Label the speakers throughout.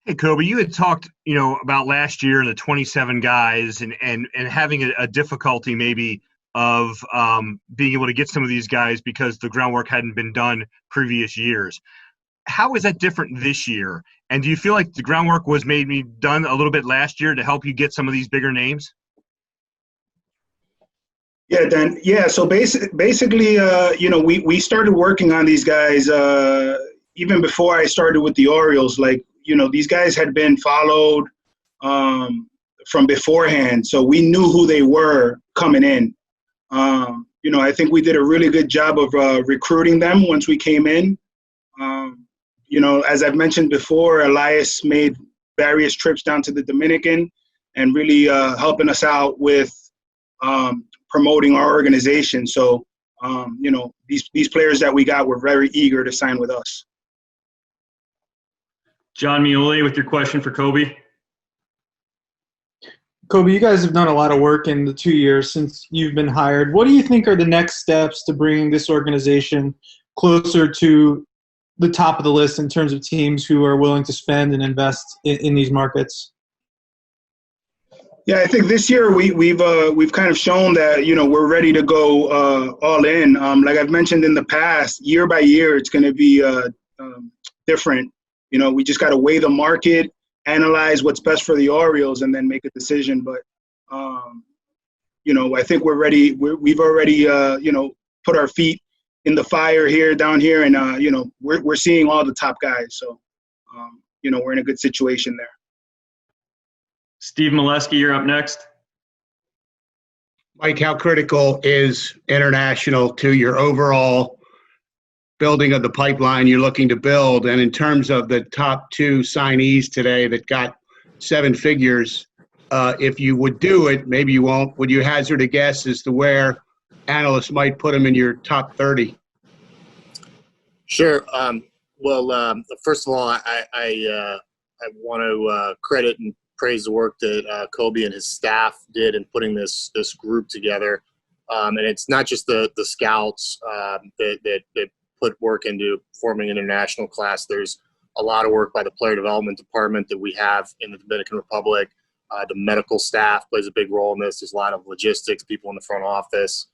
Speaker 1: Hey, Koby, you had talked, about last year and the 27 guys and having a difficulty maybe of being able to get some of these guys because the groundwork hadn't been done previous years. How is that different this year? And do you feel like the groundwork was maybe done a little bit last year to help you get some of these bigger names?
Speaker 2: Yeah, Dan. Yeah, so basically, we started working on these guys even before I started with the Orioles. Like, these guys had been followed from beforehand, so we knew who they were coming in. I think we did a really good job of recruiting them once we came in. As I've mentioned before, Elias made various trips down to the Dominican and really helping us out with promoting our organization. So, these players that we got were very eager to sign with us.
Speaker 3: John Muley with your question for Koby.
Speaker 4: Koby, you guys have done a lot of work in the 2 years since you've been hired. What do you think are the next steps to bringing this organization closer to the top of the list in terms of teams who are willing to spend and invest in these markets?
Speaker 2: Yeah, I think this year we've kind of shown that we're ready to go all in. Like I've mentioned in the past, year by year it's going to be different. We just got to weigh the market, analyze what's best for the Orioles, and then make a decision. But I think we're ready. We've already put our feet in the fire down here, and we're seeing all the top guys. So we're in a good situation there.
Speaker 3: Steve Molesky, you're up next.
Speaker 5: Mike, how critical is international to your overall building of the pipeline you're looking to build? And in terms of the top two signees today that got seven figures, if you would do it, maybe you won't, would you hazard a guess as to where analysts might put them in your top 30?
Speaker 6: Sure. Well, first of all, I want to credit and praise the work that Koby and his staff did in putting this group together. And it's not just the scouts that put work into forming an international class. There's a lot of work by the player development department that we have in the Dominican Republic. The medical staff plays a big role in this. There's a lot of logistics, people in the front office,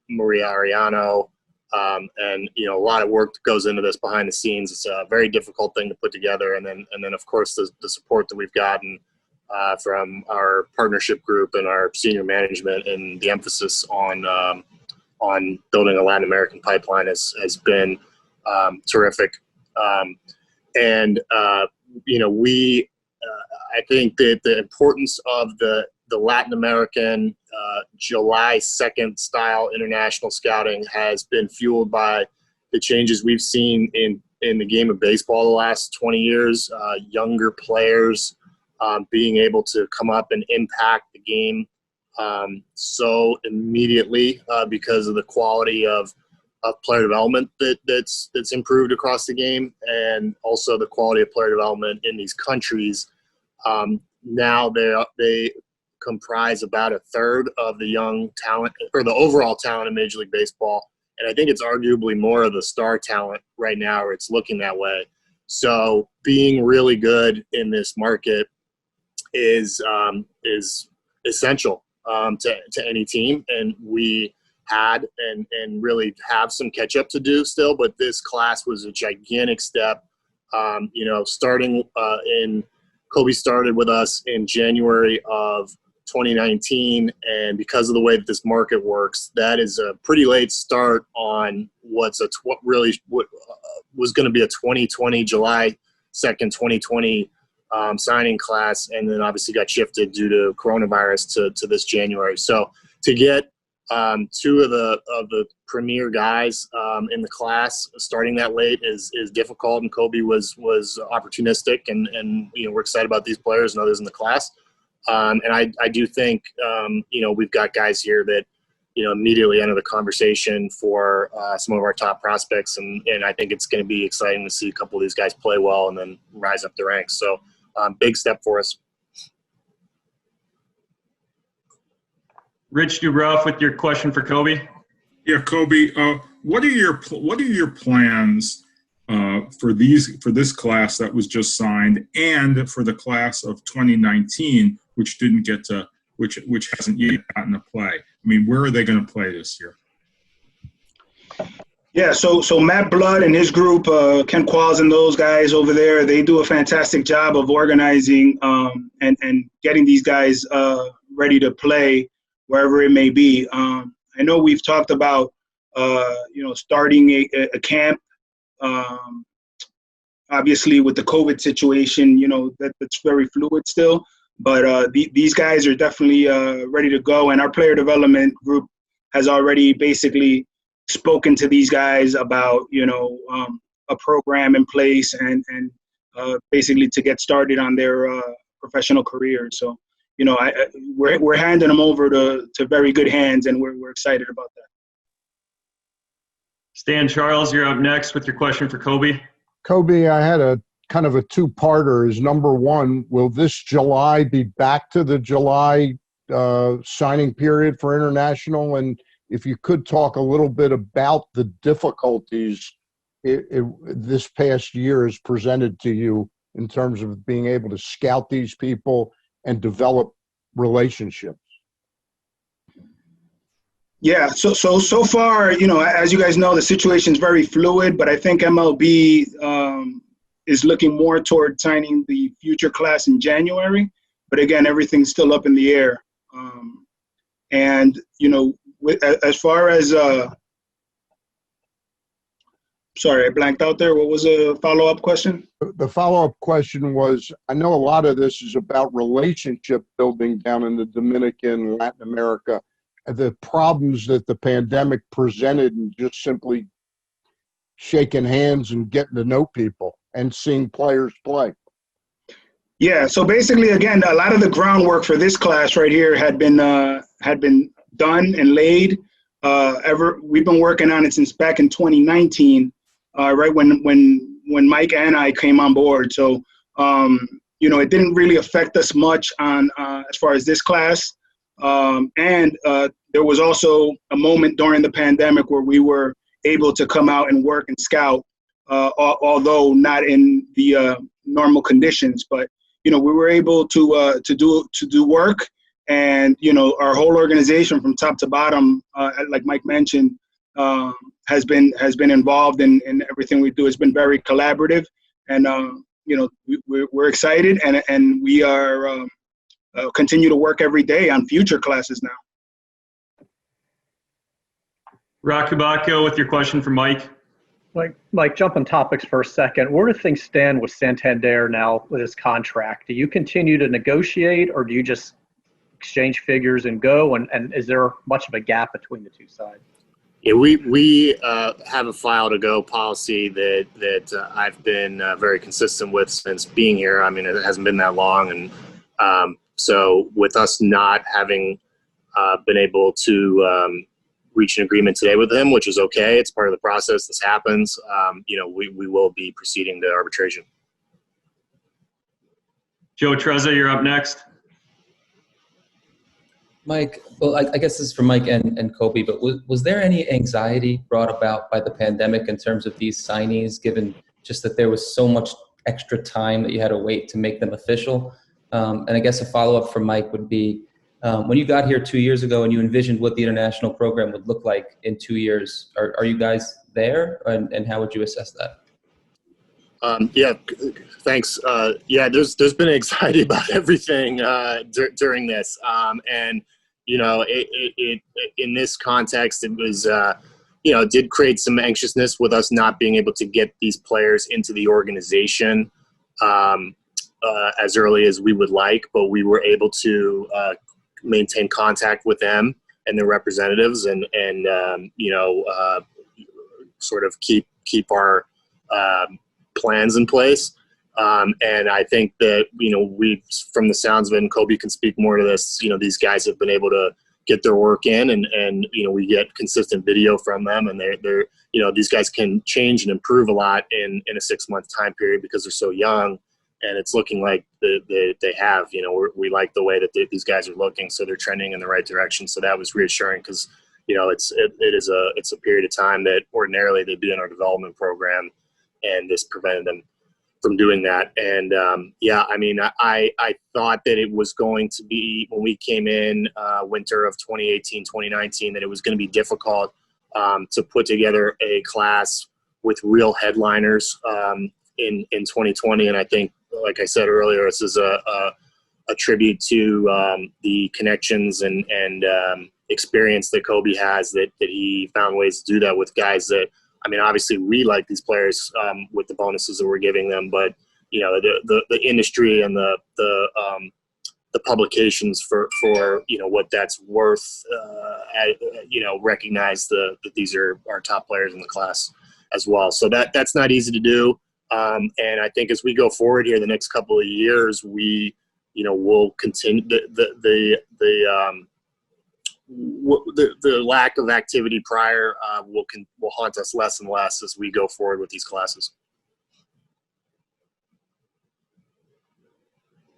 Speaker 6: Maria Ariano, and a lot of work that goes into this behind the scenes. It's a very difficult thing to put together, and then of course the support that we've gotten from our partnership group and our senior management, and the emphasis on building a Latin American pipeline has been terrific. I think that the importance of the Latin American July 2nd style international scouting has been fueled by the changes we've seen in the game of baseball the last 20 years. Younger players being able to come up and impact the game so immediately because of the quality of player development that's improved across the game, and also the quality of player development in these countries. Now they comprise about a third of the young talent, or the overall talent in Major League Baseball. And I think it's arguably more of the star talent right now, or it's looking that way. So being really good in this market is essential to any team. And we had and really have some catch up to do still, but this class was a gigantic step. Starting in Koby started with us in January of 2019, and because of the way that this market works, that is a pretty late start on what was going to be a 2020 July 2nd, 2020 signing class, and then obviously got shifted due to coronavirus to this January. So to get two of the premier guys in the class starting that late is difficult, and Koby was opportunistic, and we're excited about these players and others in the class. And I do think we've got guys here that immediately enter the conversation for some of our top prospects, and I think it's going to be exciting to see a couple of these guys play well and then rise up the ranks. So big step for us.
Speaker 3: Rich Dubroff with your question for Koby.
Speaker 7: Yeah, Koby, what are your plans for this class that was just signed, and for the class of 2019, which didn't get to, which hasn't yet gotten to play? I mean, where are they going to play this year?
Speaker 2: Yeah, so Matt Blood and his group, Ken Qualls and those guys over there, they do a fantastic job of organizing and getting these guys ready to play wherever it may be. I know we've talked about starting a camp. Obviously, with the COVID situation, that's very fluid still. But these guys are definitely ready to go, and our player development group has already basically spoken to these guys about a program in place and basically to get started on their professional careers. So we're handing them over to very good hands, and we're excited about that.
Speaker 3: Stan Charles, you're up next with your question for Koby.
Speaker 8: Koby, I had a kind of a two-parter. Is number one, will this July be back to the July signing period for international? And if you could talk a little bit about the difficulties this past year has presented to you in terms of being able to scout these people and develop relationships.
Speaker 2: Yeah, so far, as you guys know, the situation is very fluid, but I think MLB is looking more toward signing the future class in January. But again, everything's still up in the air. As far as sorry, I blanked out there. What was a follow-up question?
Speaker 8: The follow-up question was, I know a lot of this is about relationship building down in the Dominican, Latin America, the problems that the pandemic presented, and just simply shaking hands and getting to know people and seeing players play.
Speaker 2: Yeah, so basically, again, a lot of the groundwork for this class right here had been done and laid. We've been working on it since back in 2019, right when Mike and I came on board. So it didn't really affect us much on as far as this class. And there was also a moment during the pandemic where we were able to come out and work and scout, although not in the normal conditions. But we were able to do work, and our whole organization from top to bottom, like Mike mentioned, has been involved in everything we do. It's been very collaborative, and we're excited, and we are. Continue to work every day on future classes now.
Speaker 3: Rocky Bacco with your question for Mike.
Speaker 9: Mike, jumping topics for a second. Where do things stand with Santander now with his contract? Do you continue to negotiate, or do you just exchange figures and go? And is there much of a gap between the two sides?
Speaker 6: Yeah, we have a file to go policy that I've been very consistent with since being here. I mean, it hasn't been that long, and so with us not having been able to reach an agreement today with him, which is okay, it's part of the process, this happens, we will be proceeding to arbitration.
Speaker 3: Joe Trezza, you're up next.
Speaker 10: Mike, well, I guess this is for Mike and Koby, but was there any anxiety brought about by the pandemic in terms of these signees, given just that there was so much extra time that you had to wait to make them official? And I guess a follow-up from Mike would be, when you got here 2 years ago and you envisioned what the international program would look like in 2 years, are you guys there? And how would you assess that?
Speaker 6: Yeah, thanks. Yeah, there's been anxiety about everything during this. And, it in this context, it was, it did create some anxiousness with us not being able to get these players into the organization as early as we would like, but we were able to maintain contact with them and their representatives and sort of keep our plans in place. And I think that, we, from the sounds of it, and Koby can speak more to this, these guys have been able to get their work in and we get consistent video from them, and they're these guys can change and improve a lot in a 6-month time period because they're so young. And it's looking like they have, we like the way that these guys are looking, so they're trending in the right direction. So that was reassuring because, it's a period of time that ordinarily they'd be in our development program, and this prevented them from doing that. And I thought that it was going to be, when we came in winter of 2018, 2019, that it was going to be difficult to put together a class with real headliners in 2020. And I think, like I said earlier, this is a tribute to the connections and experience that Koby has, that he found ways to do that with guys that, obviously we like these players with the bonuses that we're giving them, but the industry and the publications for what that's worth, recognize that these are our top players in the class as well. So that's not easy to do. And I think as we go forward here the next couple of years, we'll continue the lack of activity prior will haunt us less and less as we go forward with these classes.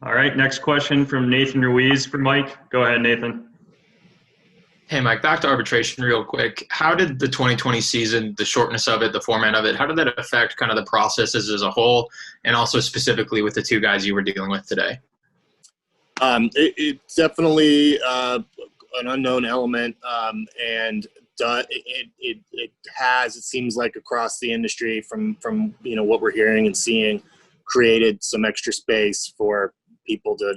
Speaker 3: All right, next question from Nathan Ruiz for Mike. Go ahead, Nathan.
Speaker 11: Hey, Mike, back to arbitration real quick. How did the 2020 season, the shortness of it, the format of it, how did that affect kind of the processes as a whole, and also specifically with the two guys you were dealing with today?
Speaker 6: It's definitely an unknown element, and it seems like across the industry from what we're hearing and seeing, created some extra space for people to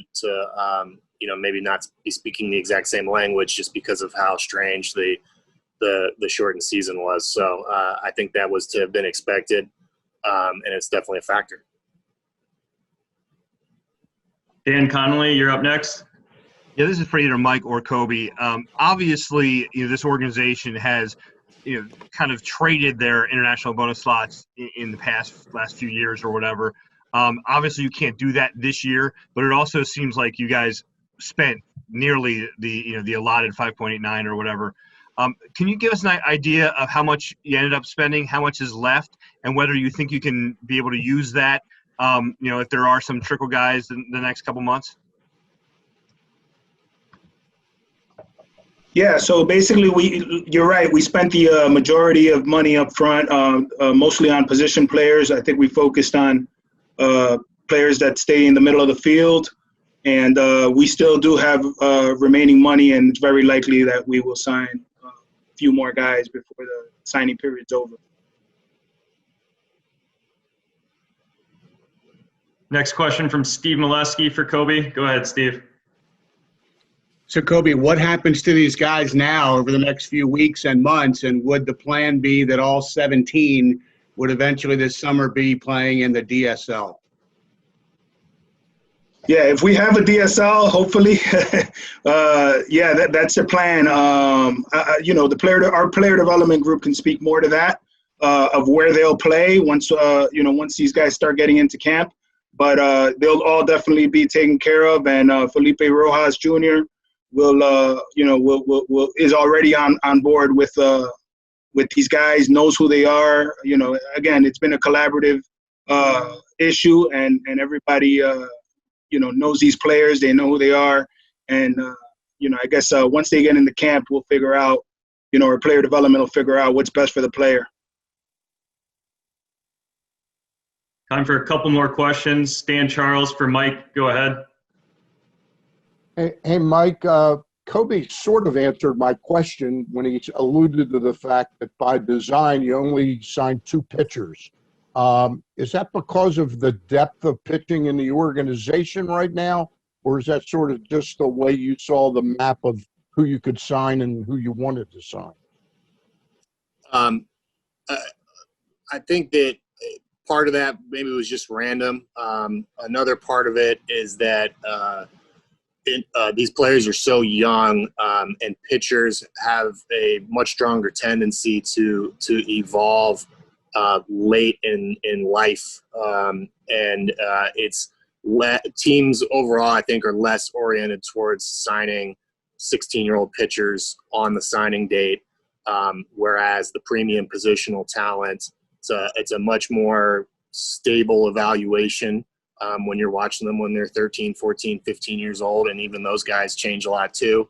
Speaker 6: maybe not be speaking the exact same language just because of how strange the shortened season was. So I think that was to have been expected, and it's definitely a factor.
Speaker 3: Dan Connolly, you're up next.
Speaker 1: Yeah, this is for either Mike or Koby. Obviously, this organization has, kind of traded their international bonus slots in the last few years or whatever. Obviously, you can't do that this year, but it also seems like you guys spent nearly the allotted 5.89 or whatever. Can you give us an idea of how much you ended up spending, how much is left, and whether you think you can be able to use that, if there are some trickle guys in the next couple months?
Speaker 2: Yeah, so basically, you're right. We spent the majority of money up front, mostly on position players. I think we focused on players that stay in the middle of the field, and we still do have remaining money, and it's very likely that we will sign a few more guys before the signing period's over.
Speaker 3: Next question from Steve Molesky for Koby. Go ahead, Steve.
Speaker 5: So, Koby, what happens to these guys now over the next few weeks and months, and would the plan be that all 17 would eventually this summer be playing in the DSL?
Speaker 2: Yeah, if we have a DSL, hopefully, that's the plan. Our player development group can speak more to that, of where they'll play once these guys start getting into camp. But they'll all definitely be taken care of, and Felipe Rojas Jr. is already on board with these guys, knows who they are. Again, it's been a collaborative issue, and everybody knows these players. They know who they are, and I guess once they get into camp, we'll figure out, our player development will figure out what's best for the player.
Speaker 3: Time for a couple more questions. Stan Charles for Mike. Go ahead.
Speaker 8: Hey, Mike, Koby sort of answered my question when he alluded to the fact that by design you only signed 2 pitchers. Is that because of the depth of pitching in the organization right now, or is that sort of just the way you saw the map of who you could sign and who you wanted to sign?
Speaker 6: I think that part of that maybe was just random. Another part of it is that these players are so young, and pitchers have a much stronger tendency to evolve late in life, and teams overall, I think, are less oriented towards signing 16-year-old pitchers on the signing date, whereas the premium positional talent, it's a much more stable evaluation when you're watching them when they're 13, 14, 15 years old, and even those guys change a lot too.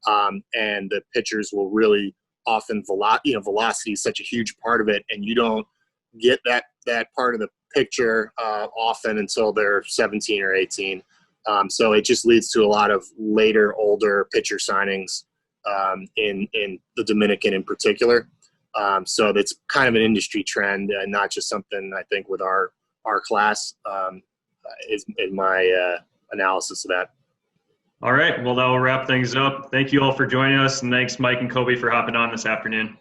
Speaker 6: And the pitchers will really often velocity is such a huge part of it, and you don't get that that part of the picture often until they're 17 or 18. So it just leads to a lot of later, older pitcher signings in the Dominican in particular. So that's kind of an industry trend, and not just something I think with our class is my analysis of that.
Speaker 3: All right. Well, that will wrap things up. Thank you all for joining us, and thanks, Mike and Koby, for hopping on this afternoon.